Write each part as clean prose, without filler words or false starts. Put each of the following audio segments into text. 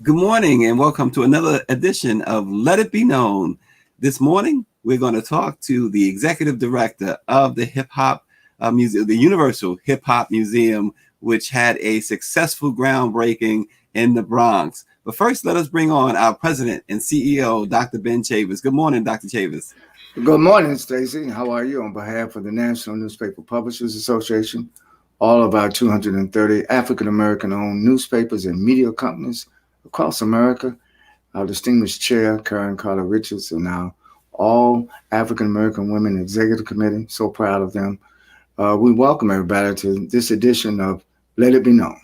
Good morning and welcome to another edition of Let It Be Known. This morning, we're going to talk to the executive director of the Hip Hop Museum, the Universal Hip Hop Museum, which had a successful groundbreaking in the Bronx. But first, let us bring on our president and CEO, Dr. Ben Chavis. Good morning, Dr. Chavis. Good morning, Stacey. How are you? On behalf of the National Newspaper Publishers Association, all of our 230 African American owned newspapers and media companies across America, our distinguished chair, Karen Carter Richards, and our all African American Women Executive Committee, so proud of them. We welcome everybody to this edition of Let It Be Known.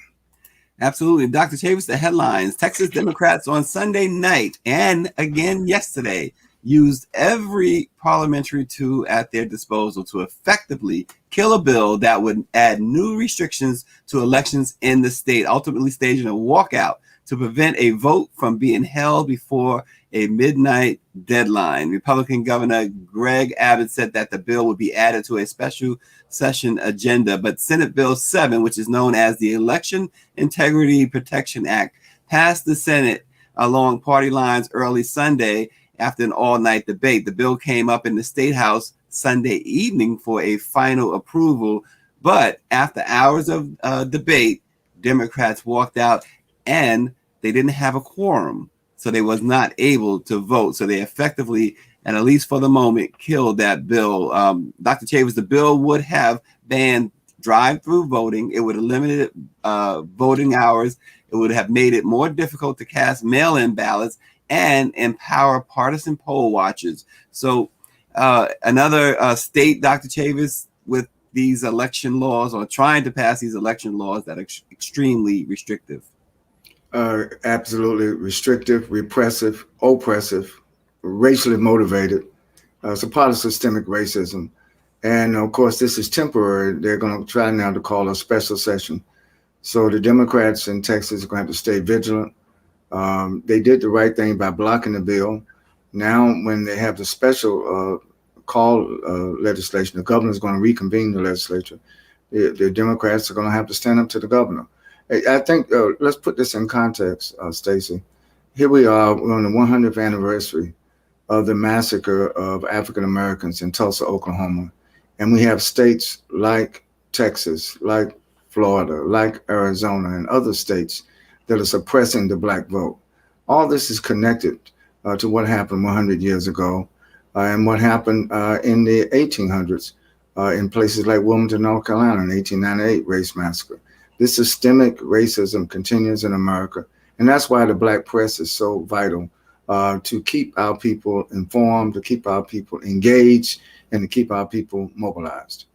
Absolutely. Dr. Chavis, the headlines. Texas Democrats on Sunday night and again yesterday used every parliamentary tool at their disposal to effectively kill a bill that would add new restrictions to elections in the state, ultimately staging a walkout to prevent a vote from being held before a midnight deadline. Republican Governor Greg Abbott said that the bill would be added to a special session agenda, but Senate Bill 7, which is known as the Election Integrity Protection Act, passed the Senate along party lines early Sunday after an all-night debate. The bill came up in the State House Sunday evening for a final approval, but after hours of debate, Democrats walked out and they didn't have a quorum, so they was not able to vote. So they effectively, and at least for the moment, killed that bill. Dr. Chavis, the bill would have banned drive-through voting. It would have limited voting hours. It would have made it more difficult to cast mail-in ballots and empower partisan poll watchers. So another state, Dr. Chavis, with these election laws or trying to pass these election laws that are extremely restrictive. Absolutely restrictive, repressive, oppressive, racially motivated. It's a part of systemic racism. And of course, this is temporary. They're going to try now to call a special session. So the Democrats in Texas are going to have to stay vigilant. They did the right thing by blocking the bill. Now, when they have the special call legislation, the governor is going to reconvene the legislature. The Democrats are going to have to stand up to the governor. I think let's put this in context, Stacey. Here we are, we're on the 100th anniversary of the massacre of African Americans in Tulsa, Oklahoma. And we have states like Texas, like Florida, like Arizona, and other states that are suppressing the black vote. All this is connected to what happened 100 years ago and what happened in the 1800s in places like Wilmington, North Carolina in 1898 race massacre. This systemic racism continues in America, and that's why the black press is so vital to keep our people informed, to keep our people engaged, and to keep our people mobilized.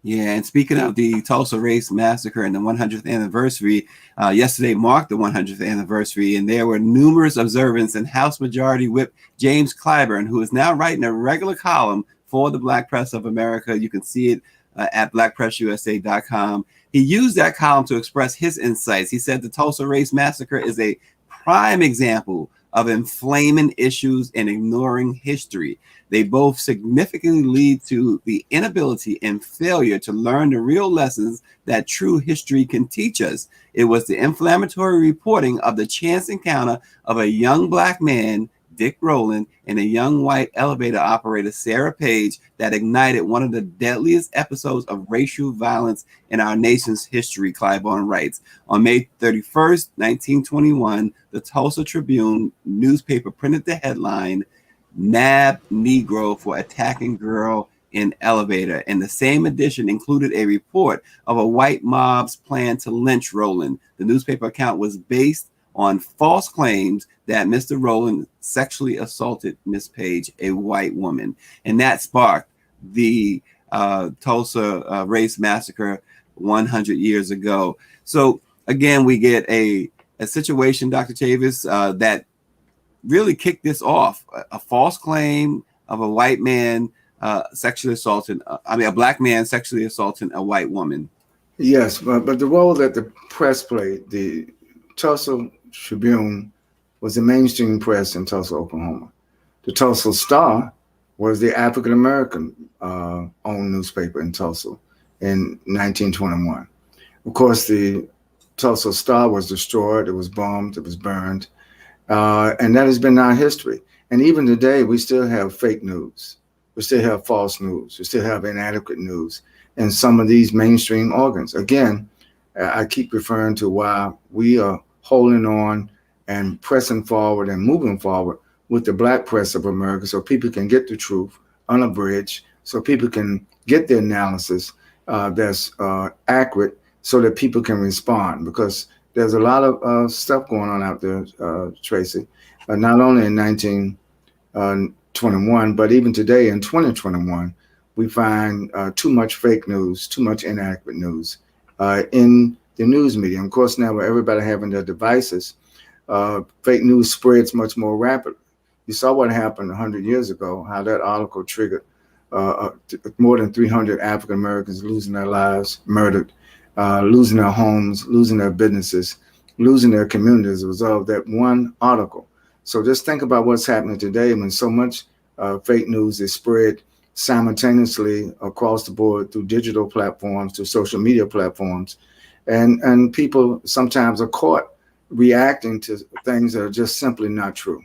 Yeah, and speaking of the Tulsa Race Massacre and the 100th anniversary, yesterday marked the 100th anniversary, and there were numerous observants, and House Majority Whip James Clyburn, who is now writing a regular column for the Black Press of America. You can see it at blackpressusa.com. He used that column to express his insights. He said the Tulsa Race Massacre is a prime example of inflaming issues and ignoring history. They both significantly lead to the inability and failure to learn the real lessons that true history can teach us. It was the inflammatory reporting of the chance encounter of a young black man, Dick Rowland, and a young white elevator operator, Sarah Page, that ignited one of the deadliest episodes of racial violence in our nation's history, Clyburn writes. On May 31st, 1921, the Tulsa Tribune newspaper printed the headline, "Nab Negro for Attacking Girl in Elevator," and the same edition included a report of a white mob's plan to lynch Rowland. The newspaper account was based on false claims that Mr. Rowland sexually assaulted Miss Page, a white woman. And that sparked the Tulsa Race Massacre 100 years ago. So again, we get a situation, Dr. Chavis, that really kicked this off. A false claim of a white man sexually assaulting, a black man sexually assaulting a white woman. Yes, but the role that the press played, the Tulsa Tribune was the mainstream press in Tulsa, Oklahoma. The Tulsa Star was the African American owned newspaper in Tulsa in 1921. Of course, the Tulsa Star was destroyed. It was bombed. It was burned. And that has been our history. And even today, we still have fake news. We still have false news. We still have inadequate news in some of these mainstream organs. Again, I keep referring to why we are holding on and pressing forward and moving forward with the Black press of America, so people can get the truth unabridged, so people can get the analysis that's accurate, so that people can respond. Because there's a lot of stuff going on out there, Tracy, not only in 1921, but even today in 2021, we find too much fake news, too much inaccurate news in the news media. And of course, now with everybody having their devices, fake news spreads much more rapidly. You saw what happened 100 years ago, how that article triggered more than 300 African Americans losing their lives, murdered, losing their homes, losing their businesses, losing their communities as a result of that one article. So just think about what's happening today when so much fake news is spread simultaneously across the board through digital platforms, through social media platforms. And people sometimes are caught reacting to things that are just simply not true.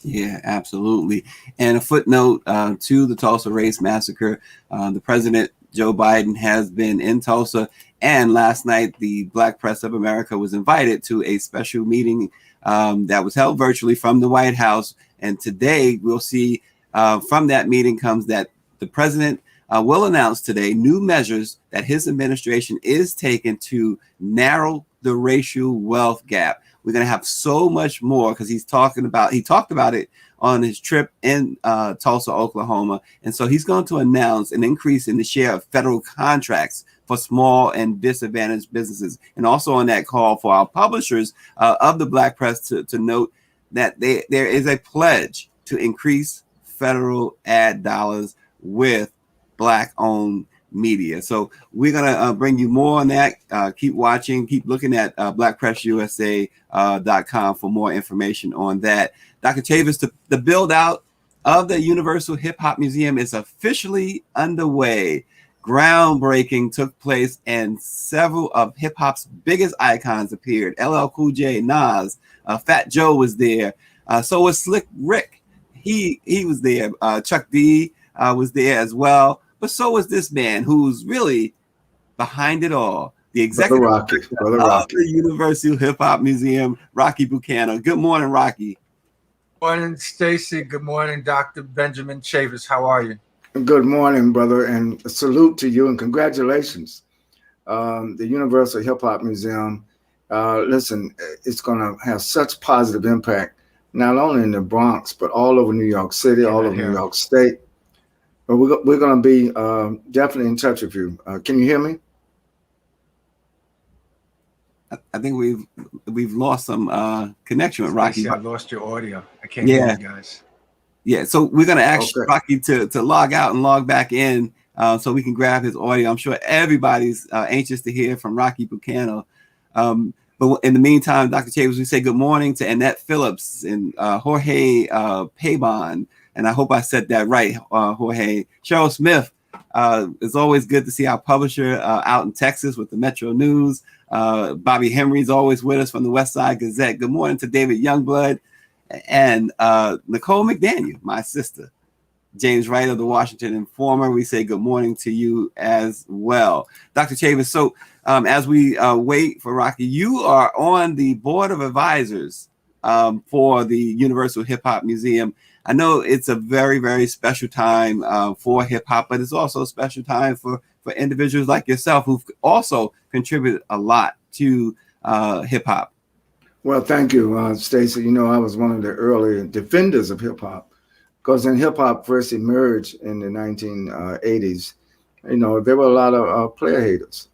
Yeah, absolutely. And a footnote to the Tulsa race massacre, the president, Joe Biden, has been in Tulsa. And last night, the Black Press of America was invited to a special meeting that was held virtually from the White House. And today we'll see from that meeting comes that the president will announce today new measures that his administration is taking to narrow the racial wealth gap. We're going to have so much more because he talked about it on his trip in Tulsa, Oklahoma. And so he's going to announce an increase in the share of federal contracts for small and disadvantaged businesses. And also on that call for our publishers of the Black Press to note that there is a pledge to increase federal ad dollars with Black-owned media. So we're going to bring you more on that. Keep watching, keep looking at blackpressusa.com for more information on that. Dr. Chavis, the build out of the Universal Hip Hop Museum is officially underway. Groundbreaking took place and several of hip hop's biggest icons appeared. LL Cool J, Nas, Fat Joe was there. So was Slick Rick. He was there. Chuck D was there as well. But so was this man who's really behind it all, the executive Brother Rocky. of the Universal Hip Hop Museum, Rocky Bucano. Good morning, Rocky. Good morning, Stacey. Good morning, Dr. Benjamin Chavis. How are you? Good morning, brother, and a salute to you and congratulations. The Universal Hip Hop Museum, listen, it's going to have such positive impact, not only in the Bronx, but all over New York City, all over New York State. But we're going to be definitely in touch with you. Can you hear me? I think we've lost some connection with Rocky. Stacey, I lost your audio. I can't hear you guys. Yeah, so we're going to ask Rocky to log out and log back in so we can grab his audio. I'm sure everybody's anxious to hear from Rocky Bucano. But in the meantime, Dr. Chavis, we say good morning to Annette Phillips and Jorge Pabon. And I hope I said that right, Jorge. Cheryl Smith, it's always good to see our publisher out in Texas with the Metro News. Bobby Henry's always with us from the West Side Gazette. Good morning to David Youngblood and Nicole McDaniel, my sister. James Wright of the Washington Informer, we say good morning to you as well. Dr. Chavis, so as we wait for Rocky, you are on the board of advisors for the Universal Hip Hop Museum. I know it's a very, very special time for hip hop, but it's also a special time for individuals like yourself who've also contributed a lot to hip hop. Well, thank you, Stacey. You know, I was one of the early defenders of hip hop because when hip hop first emerged in the 1980s, you know, there were a lot of player haters,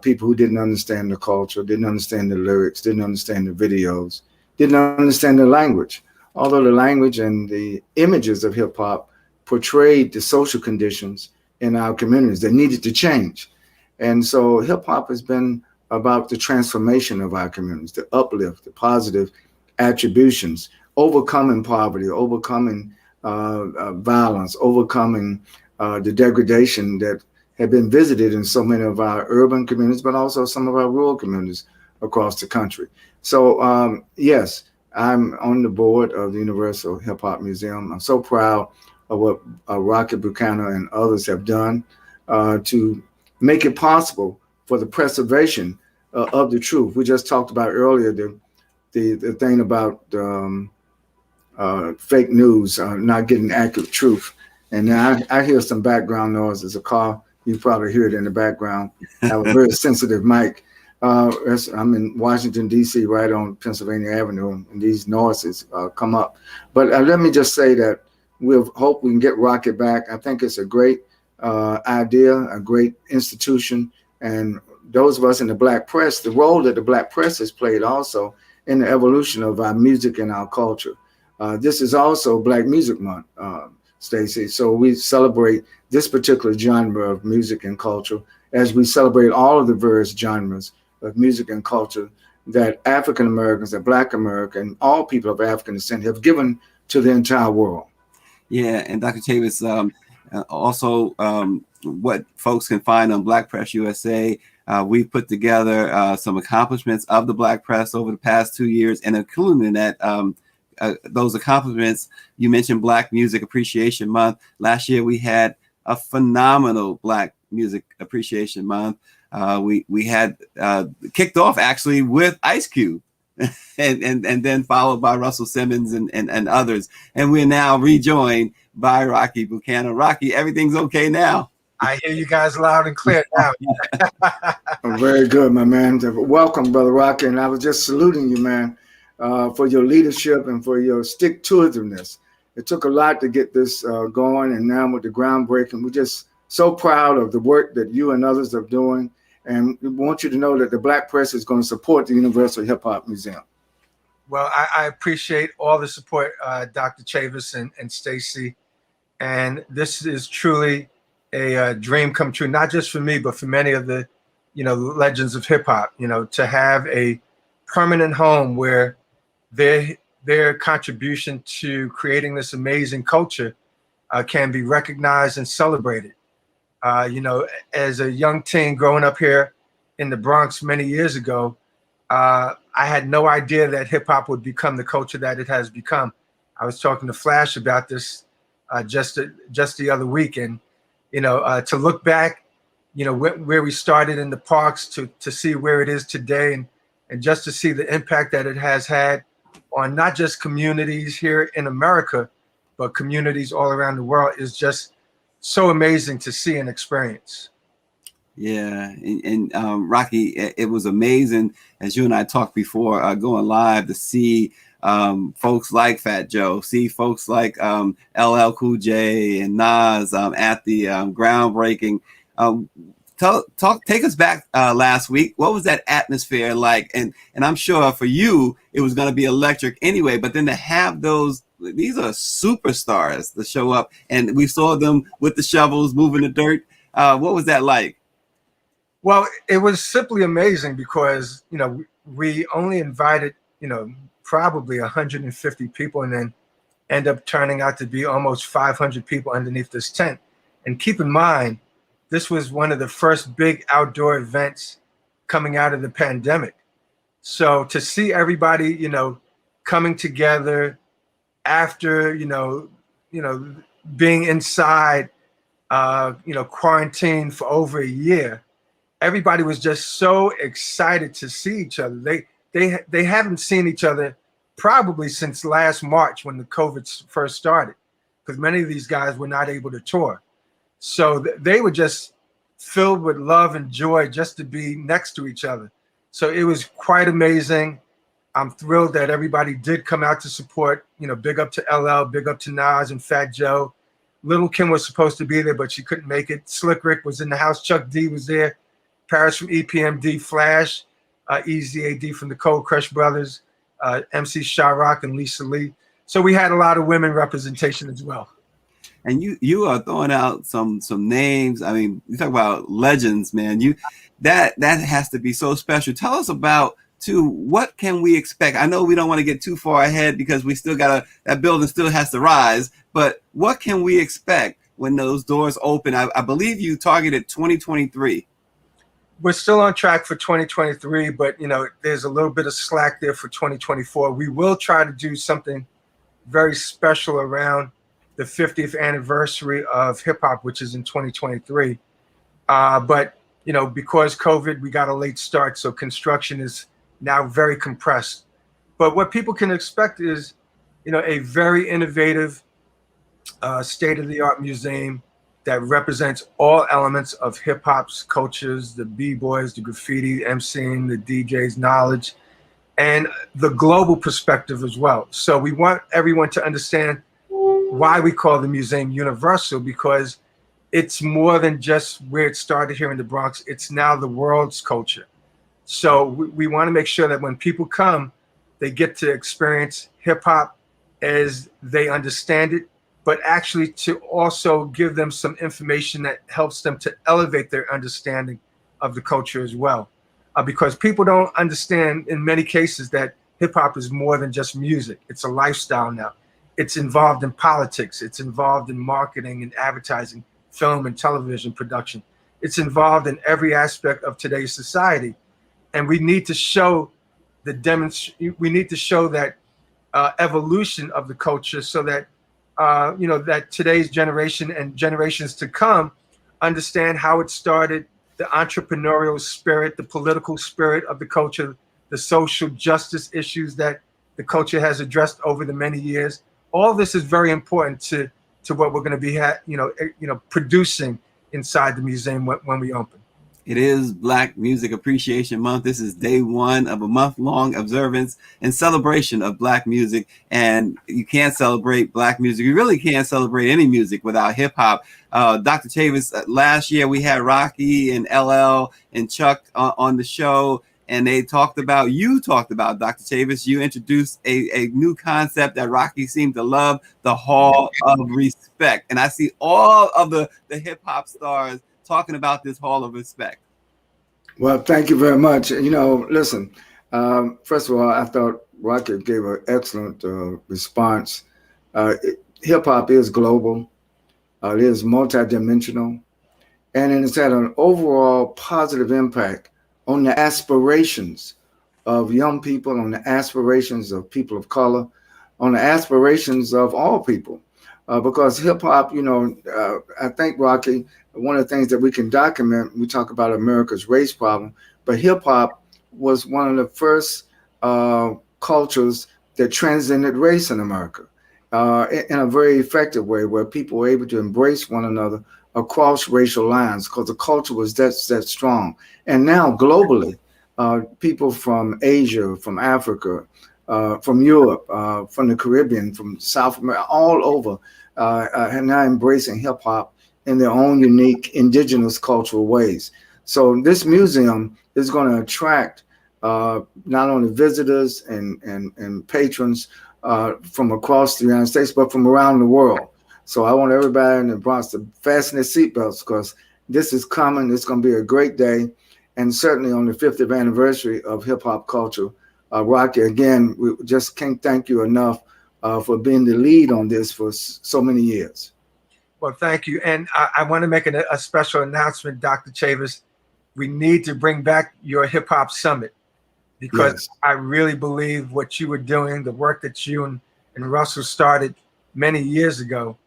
people who didn't understand the culture, didn't understand the lyrics, didn't understand the videos, didn't understand the language. Although the language and the images of hip hop portrayed the social conditions in our communities that needed to change. And so hip hop has been about the transformation of our communities, the uplift, the positive attributions, overcoming poverty, overcoming violence, overcoming the degradation that had been visited in so many of our urban communities, but also some of our rural communities across the country. So yes, I'm on the board of the Universal Hip Hop Museum. I'm so proud of what Rocky Bucano and others have done to make it possible for the preservation of the truth. We just talked about earlier the thing about fake news, not getting accurate truth. And now I hear some background noise. There's a car. You probably hear it in the background. I have a very sensitive mic. I'm in Washington, D.C., right on Pennsylvania Avenue, and these noises come up. But let me just say that we hope we can get Rocky back. I think it's a great idea, a great institution. And those of us in the Black press, the role that the Black press has played also in the evolution of our music and our culture. This is also Black Music Month, Stacey. So we celebrate this particular genre of music and culture as we celebrate all of the various genres of music and culture that African Americans, that Black American, all people of African descent have given to the entire world. Yeah, and Dr. Chavis, also what folks can find on Black Press USA, we've put together some accomplishments of the Black press over the past 2 years, and including in that those accomplishments, you mentioned Black Music Appreciation Month. Last year we had a phenomenal Black Music Appreciation Month. We had kicked off actually with Ice Cube. and then followed by Russell Simmons and others. And we're now rejoined by Rocky Bucano. Rocky, everything's okay now. I hear you guys loud and clear now. Very good, my man. Welcome, Brother Rocky. And I was just saluting you, man, for your leadership and for your stick-to-itiveness. It took a lot to get this going, and now with the groundbreaking, we're just so proud of the work that you and others are doing. And we want you to know that the Black press is going to support the Universal Hip Hop Museum. Well, I appreciate all the support, Dr. Chavis and Stacey. And this is truly a dream come true, not just for me, but for many of the, legends of hip hop, to have a permanent home where their contribution to creating this amazing culture can be recognized and celebrated. As a young teen growing up here in the Bronx many years ago, I had no idea that hip hop would become the culture that it has become. I was talking to Flash about this just the other week, and to look back, where we started in the parks to see where it is today, and just to see the impact that it has had on not just communities here in America, but communities all around the world is just so amazing to see and experience. Yeah, and Rocky, it was amazing, as you and I talked before going live, to see folks like Fat Joe, see folks like LL Cool J and Nas at the groundbreaking. Take us back last week. What was that atmosphere like? And I'm sure for you it was going to be electric anyway. But then to have these are superstars to show up, and we saw them with the shovels moving the dirt. What was that like? Well, it was simply amazing because, we only invited, probably 150 people, and then end up turning out to be almost 500 people underneath this tent. And keep in mind, this was one of the first big outdoor events coming out of the pandemic. So to see everybody, coming together after, being inside, quarantine for over a year, everybody was just so excited to see each other. They haven't seen each other probably since last March when the COVID first started, because many of these guys were not able to tour. So they were just filled with love and joy just to be next to each other. So it was quite amazing. I'm thrilled that everybody did come out to support, big up to LL, big up to Nas and Fat Joe. Little Kim was supposed to be there, but she couldn't make it. Slick Rick was in the house. Chuck D was there. Paris from EPMD, Flash, Easy AD from the Cold Crush Brothers, MC Shyrock and Lisa Lee. So we had a lot of women representation as well. And you are throwing out some names. I mean, you talk about legends, man. That has to be so special. Tell us about what can we expect? I know we don't want to get too far ahead because we still that building still has to rise. But what can we expect when those doors open? I believe you targeted 2023. we're still on track for 2023, but there's a little bit of slack there for 2024. We will try to do something very special around the 50th anniversary of hip hop, which is in 2023. But because COVID, we got a late start, so construction is now very compressed. But what people can expect is, a very innovative, state-of-the-art museum that represents all elements of hip hop's cultures, the b-boys, the graffiti, MCing, the DJs, knowledge, and the global perspective as well. So we want everyone to understand why we call the museum universal, because it's more than just where it started here in the Bronx. It's now the world's culture. So we want to make sure that when people come, they get to experience hip hop as they understand it, but actually to also give them some information that helps them to elevate their understanding of the culture as well. Because people don't understand in many cases that hip hop is more than just music. It's a lifestyle now. It's involved in politics. It's involved in marketing and advertising, film and television production. It's involved in every aspect of today's society. And we need to show that evolution of the culture, so that that today's generation and generations to come understand how it started, the entrepreneurial spirit, the political spirit of the culture, the social justice issues that the culture has addressed over the many years. All this is very important to what we're going to be producing inside the museum when we open. It is Black Music Appreciation Month. This is day one of a month-long observance and celebration of Black music. And you can't celebrate Black music. You really can't celebrate any music without hip hop. Dr. Chavis, last year we had Rocky and LL and Chuck on the show, and you talked about, Dr. Chavis, you introduced a new concept that Rocky seemed to love, the Hall of Respect. And I see all of the hip hop stars talking about this Hall of Respect. Well, thank you very much. Listen, first of all, I thought Rocky gave an excellent response. Hip hop is global. It is multidimensional, and it's had an overall positive impact on the aspirations of young people, on the aspirations of people of color, on the aspirations of all people. Because hip hop, I think, Rocky, one of the things that we can document, we talk about America's race problem, but hip hop was one of the first cultures that transcended race in America in a very effective way, where people were able to embrace one another across racial lines, because the culture was that strong. And now globally, people from Asia, from Africa, from Europe, from the Caribbean, from South America, all over, are now embracing hip hop in their own unique indigenous cultural ways. So this museum is going to attract not only visitors and patrons from across the United States, but from around the world. So I want everybody in the Bronx to fasten their seatbelts, because this is coming. It's going to be a great day. And certainly on the 50th anniversary of hip hop culture, Rocky, again, we just can't thank you enough for being the lead on this for so many years. Well, thank you. And I want to make a special announcement, Dr. Chavis. We need to bring back your hip hop summit, because yes, I really believe what you were doing, the work that you and Russell started many years ago,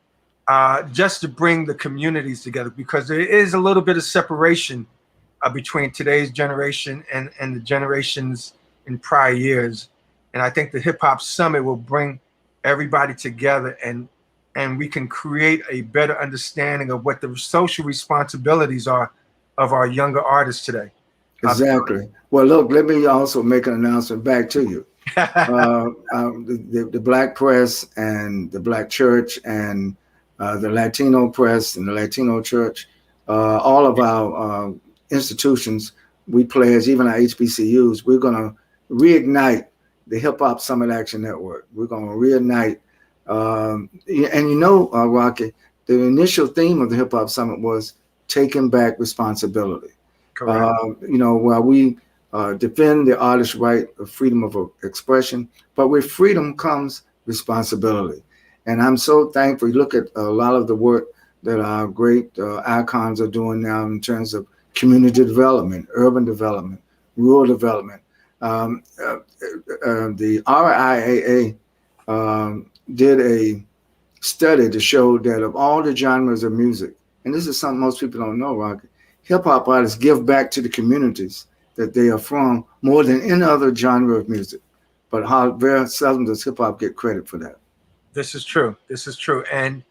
just to bring the communities together, because there is a little bit of separation between today's generation and the generations in prior years. And I think the Hip Hop Summit will bring everybody together, and we can create a better understanding of what the social responsibilities are of our younger artists today. Exactly. Well, look, let me also make an announcement back to you. The Black press and the Black church and the Latino press and the Latino church, all of our institutions, we pledge, even our HBCUs, we're going to reignite the Hip Hop Summit Action Network. We're going to reignite, and Rocky, the initial theme of the Hip Hop Summit was taking back responsibility. While we defend the artist's right of freedom of expression, but with freedom comes responsibility. And I'm so thankful. You look at a lot of the work that our great icons are doing now in terms of community development, urban development, rural development. The RIAA did a study to show that of all the genres of music, and this is something most people don't know, Rocky, hip hop artists give back to the communities that they are from more than any other genre of music. But how very seldom does hip hop get credit for that. This is true. This is true. And,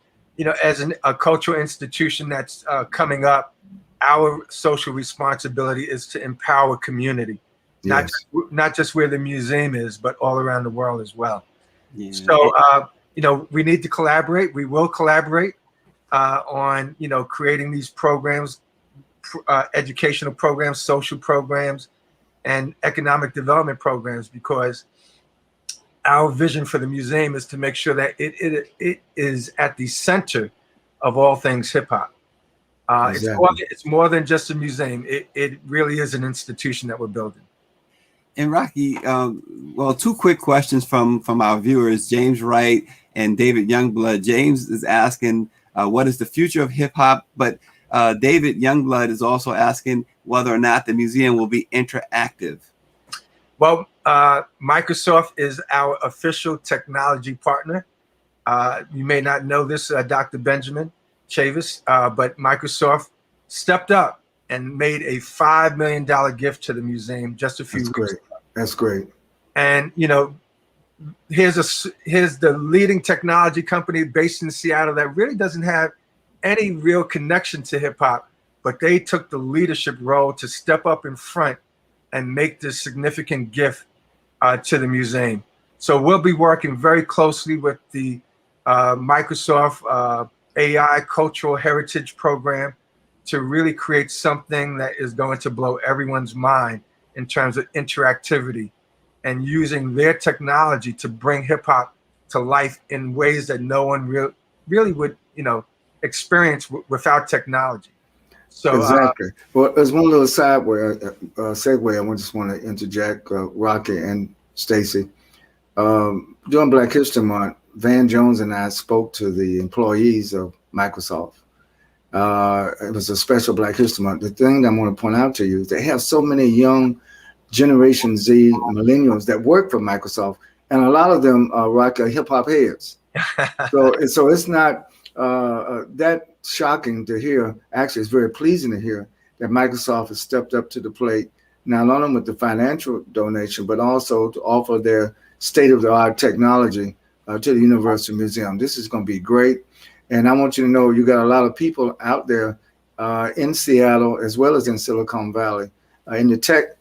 as a cultural institution that's coming up, our social responsibility is to empower community, Yes. not just where the museum is, but all around the world as well. Yeah. So, we need to collaborate. We will collaborate on, creating these programs, educational programs, social programs, and economic development programs, because our vision for the museum is to make sure that it is at the center of all things hip hop. Exactly. It's more than just a museum. It really is an institution that we're building. And Rocky, well, two quick questions from our viewers, James Wright and David Youngblood. James is asking, what is the future of hip hop? But David Youngblood is also asking whether or not the museum will be interactive. Well, Microsoft is our official technology partner. You may not know this, Dr. Benjamin Chavis, but Microsoft stepped up and made a $5 million gift to the museum just a few weeks ago. That's great. And, here's the leading technology company based in Seattle that really doesn't have any real connection to hip hop, but they took the leadership role to step up in front and make this significant gift to the museum. So we'll be working very closely with the Microsoft AI Cultural Heritage Program to really create something that is going to blow everyone's mind in terms of interactivity and using their technology to bring hip hop to life in ways that no one really would, experience without technology. So exactly. Well, there's one little segue I just want to interject, Rocky and Stacey. During Black History Month, Van Jones and I spoke to the employees of Microsoft. It was a special Black History Month. The thing that I want to point out to you is they have so many young Generation Z millennials that work for Microsoft, and a lot of them rock hip hop heads. So it's not that shocking to hear. Actually, it's very pleasing to hear that Microsoft has stepped up to the plate, not only with the financial donation, but also to offer their state-of-the-art technology to the University Museum. This is going to be great. And I want you to know you got a lot of people out there in Seattle, as well as in Silicon Valley, in the tech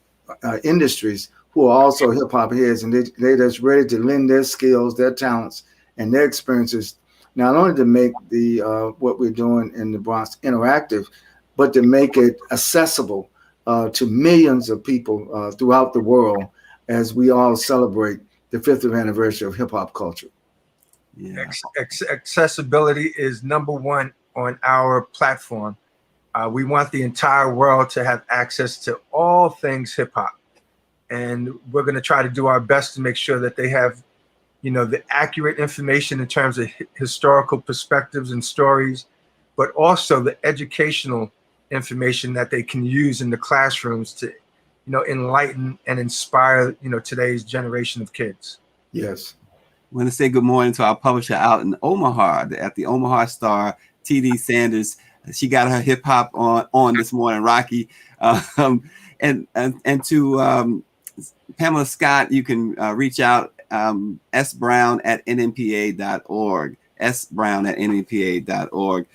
industries, who are also hip hop heads, and they're just ready to lend their skills, their talents, and their experiences, not only to make the what we're doing in the Bronx interactive, but to make it accessible to millions of people throughout the world as we all celebrate the 50th anniversary of hip hop culture. Yeah. Accessibility is number one on our platform. We want the entire world to have access to all things hip hop. And we're going to try to do our best to make sure that they have, the accurate information in terms of historical perspectives and stories, but also the educational information that they can use in the classrooms to, enlighten and inspire, today's generation of kids. Yes. I want to say good morning to our publisher out in Omaha at the Omaha Star, TD Sanders. She got her hip hop on this morning, Rocky. And to Pamela Scott, you can reach out, sbrown@nnpa.org, sbrown@nnpa.org.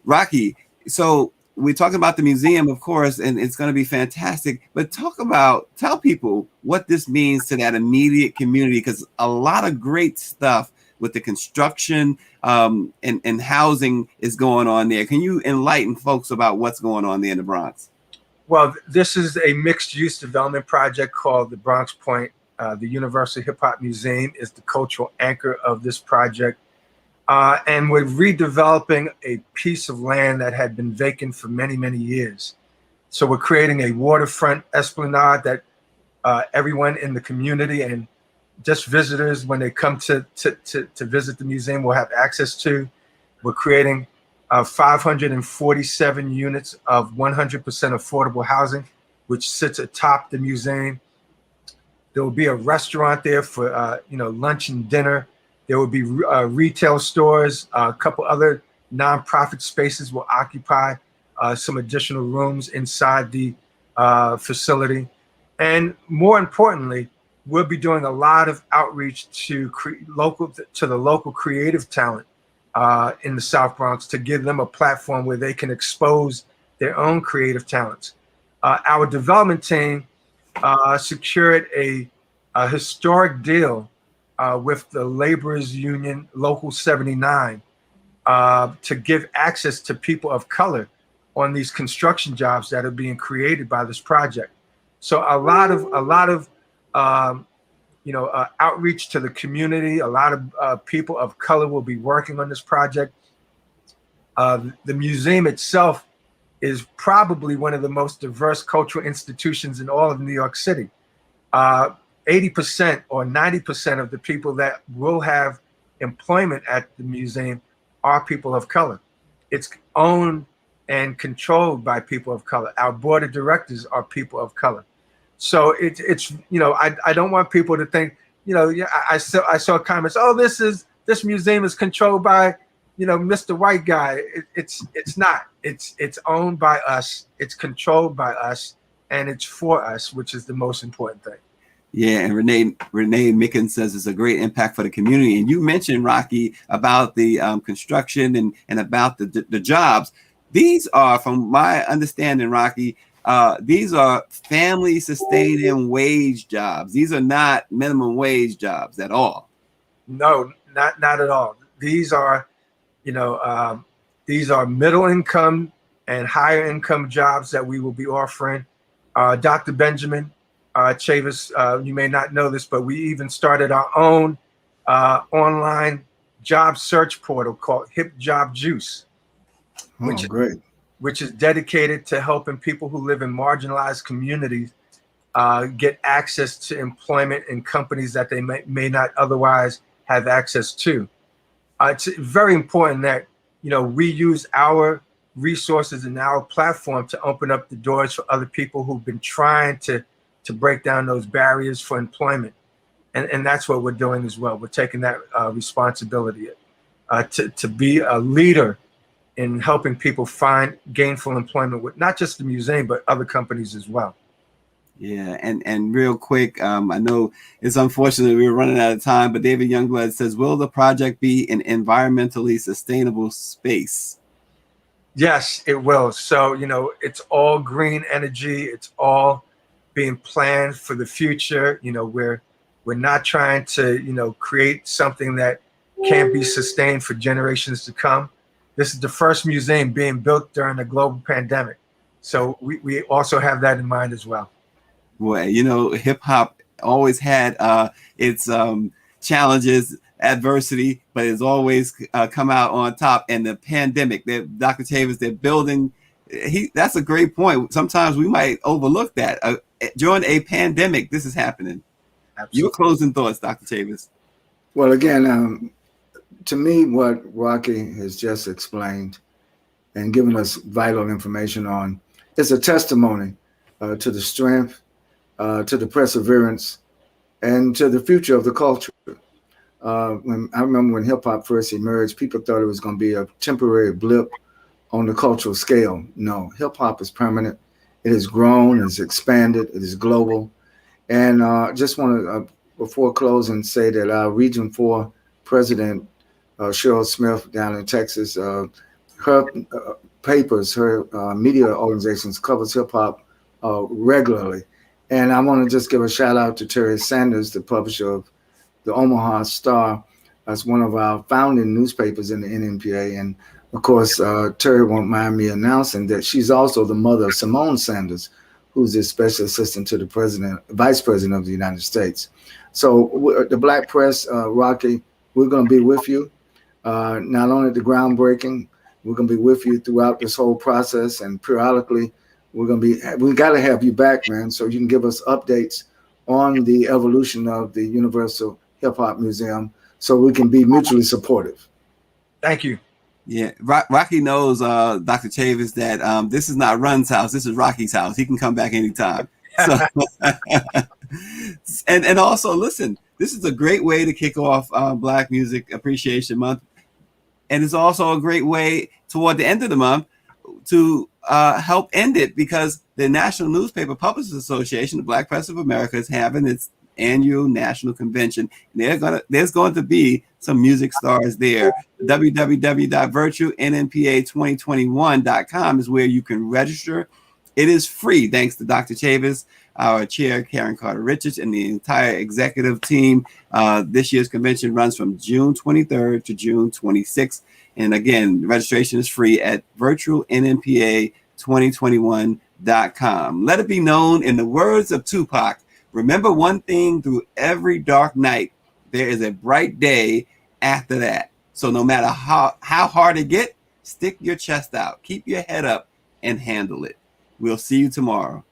Rocky, so we're talking about the museum, of course, and it's going to be fantastic, but tell people what this means to that immediate community, because a lot of great stuff with the construction and housing is going on there. Can you enlighten folks about what's going on there in the Bronx? Well, this is a mixed-use development project called the Bronx Point. The Universal Hip Hop Museum is the cultural anchor of this project. And we're redeveloping a piece of land that had been vacant for many, many years. So we're creating a waterfront esplanade that everyone in the community and just visitors, when they come to visit the museum, will have access to. We're creating 547 units of 100% affordable housing, which sits atop the museum. There will be a restaurant there for lunch and dinner. There will be retail stores. A couple other nonprofit spaces will occupy some additional rooms inside the facility. And more importantly, we'll be doing a lot of outreach to the local creative talent in the South Bronx to give them a platform where they can expose their own creative talents. Our development team secured a historic deal with the Laborers Union Local 79 to give access to people of color on these construction jobs that are being created by this project. So a lot of outreach to the community. A lot of people of color will be working on this project. The museum itself is probably one of the most diverse cultural institutions in all of New York City. 80% or 90% of the people that will have employment at the museum are people of color. It's owned and controlled by people of color. Our board of directors are people of color. So it's I don't want people to think, I saw comments, oh, this museum is controlled by, Mr. White guy. It's not. It's owned by us. It's controlled by us, and it's for us, which is the most important thing. Yeah, and Renee Mickens says it's a great impact for the community. And you mentioned, Rocky, about the construction and about the jobs. These are, from my understanding, Rocky, these are family sustaining wage jobs. These are not minimum wage jobs at all. No, not at all. These are, these are middle income and higher income jobs that we will be offering. Dr. Benjamin Chavis, you may not know this, but we even started our own online job search portal called Hip Job Juice, which is dedicated to helping people who live in marginalized communities get access to employment in companies that they may not otherwise have access to. It's very important that we use our resources and our platform to open up the doors for other people who've been trying to break down those barriers for employment. And that's what we're doing as well. We're taking that responsibility to be a leader in helping people find gainful employment with not just the museum, but other companies as well. Yeah, and real quick, I know it's unfortunate we're running out of time, but David Youngblood says, will the project be an environmentally sustainable space? Yes, it will. So, it's all green energy. It's all being planned for the future. We're not trying to, create something that can't be sustained for generations to come. This is the first museum being built during a global pandemic. So we also have that in mind as well. Well, hip hop always had its challenges, adversity, but it's always come out on top. And the pandemic, Dr. Chavis, they're building. That's a great point. Sometimes we might overlook that. During a pandemic, this is happening. Absolutely. Your closing thoughts, Dr. Chavis. Well, again, to me, what Rocky has just explained and given us vital information on is a testimony to the strength, to the perseverance, and to the future of the culture. I remember when hip hop first emerged, people thought it was going to be a temporary blip on the cultural scale. No, hip hop is permanent. It has grown, it has expanded, it is global. And just want to, before closing, say that our Region 4 President, Cheryl Smith down in Texas, her papers, her media organizations covers hip hop regularly. And I want to just give a shout out to Terry Sanders, the publisher of the Omaha Star. That's one of our founding newspapers in the NNPA. And of course, Terry won't mind me announcing that she's also the mother of Simone Sanders, who's the special assistant to the vice president of the United States. So the Black Press, Rocky, we're going to be with you. Not only the groundbreaking, we're going to be with you throughout this whole process, and periodically we got to have you back, man, so you can give us updates on the evolution of the Universal Hip Hop Museum so we can be mutually supportive. Thank you. Yeah, Rocky knows, Dr. Chavis, that this is not Run's house. This is Rocky's house. He can come back anytime. So, and also, listen, this is a great way to kick off Black Music Appreciation Month. And it's also a great way toward the end of the month to help end it, because the National Newspaper Publishers Association, the Black Press of America, is having its annual national convention. There's going to be some music stars there. www.virtualnnpa2021.com is where you can register. It is free, thanks to Dr. Chavis, our chair, Karen Carter Richards, and the entire executive team. This year's convention runs from June 23rd to June 26th. And again, registration is free at virtualnnpa2021.com. Let it be known, in the words of Tupac, remember one thing: through every dark night, there is a bright day after that. So no matter how hard it gets, stick your chest out, keep your head up, and handle it. We'll see you tomorrow.